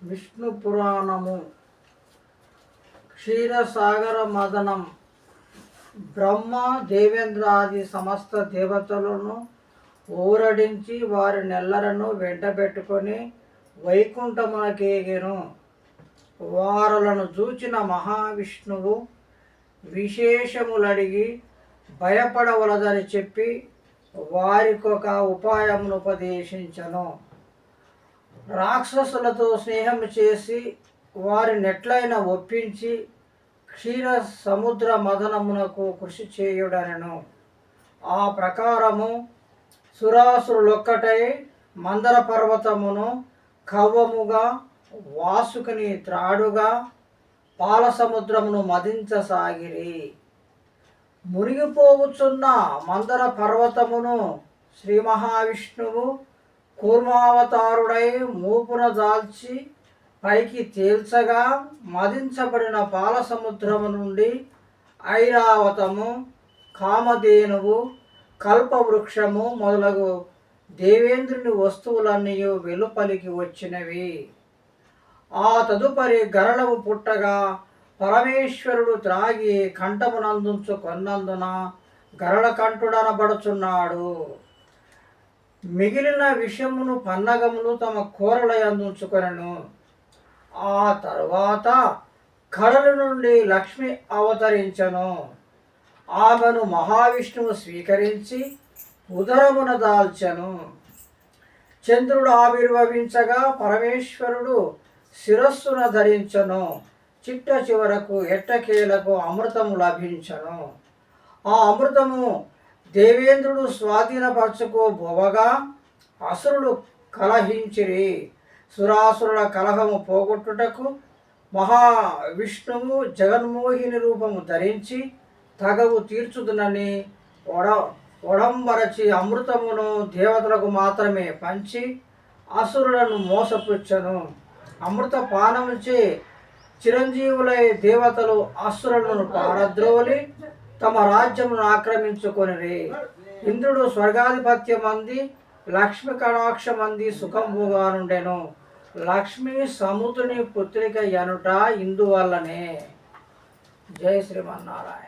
విష్ణు పురాణము క్షీరసాగర మదనం. బ్రహ్మ దేవేంద్రాది సమస్త దేవతలను ఊరడించి వారి నెల్లరను వెంటబెట్టుకొని వైకుంఠమునకేగెను. వారలను చూచిన మహావిష్ణువు విశేషములడిగి భయపడవలదని చెప్పి వారికొక ఉపాయమును ఉపదేశించను. రాక్షసులతో స్నేహం చేసి వారి నెట్లైన ఒప్పించి క్షీర సముద్ర మదనమునకు కృషి చేయుడనెను. ఆ ప్రకారము సురాసురులొక్కటై మందర పర్వతమును కవ్వముగా వాసుకుని త్రాడుగా పాలసముద్రమును మదించసాగిరి. మునిగిపోవుచున్న మందర పర్వతమును శ్రీ మహావిష్ణువు కూర్మావతారుడై మూపున దాల్చి పైకి తేల్చగా మదించబడిన పాలసముద్రము నుండి ఐరావతము, కామధేనువు, కల్పవృక్షము మొదలగు దేవేంద్రుని వస్తువులన్నీ వెలుపలికి వచ్చినవి. ఆ తదుపరి గరళము పుట్టగా పరమేశ్వరుడు త్రాగి కంఠమునందుంచుకొన్నందున గరళకంఠుడనబడుచున్నాడు. మిగిలిన విషమును పన్నగములు తమ కూరలయందుంచుకొనెను. ఆ తరువాత కడల నుండి లక్ష్మి అవతరించెను. ఆమెను మహావిష్ణువు స్వీకరించి ఉదరమున దాల్చెను. చంద్రుడు ఆవిర్భవించగా పరమేశ్వరుడు శిరస్సున ధరించెను. చిట్ట చివరకు ఎట్టకేలకు అమృతము లభించెను. ఆ అమృతము దేవేంద్రుడు స్వాధీనపరచుకోబోవగా అసురులు కలహించిరి. సురాసురుల కలహము పోగొట్టుటకు మహావిష్ణువు జగన్మోహిని రూపము ధరించి తగవు తీర్చుదునని ఒడంబరచి అమృతమును దేవతలకు మాత్రమే పంచి అసురులను మోసపుచ్చను. అమృత పానముచే చిరంజీవులై దేవతలు అసురులను పారద్రోలి తమ రాజ్యమును ఆక్రమించుకొనిరి. ఇంద్రుడు స్వర్గాధిపత్యమంది, లక్ష్మి కటాక్షమంది సుఖంబుగా నుండెను. లక్ష్మి సముద్రుని పుత్రిక యనుట ఇందువల్లనే. జై శ్రీమన్నారాయణ.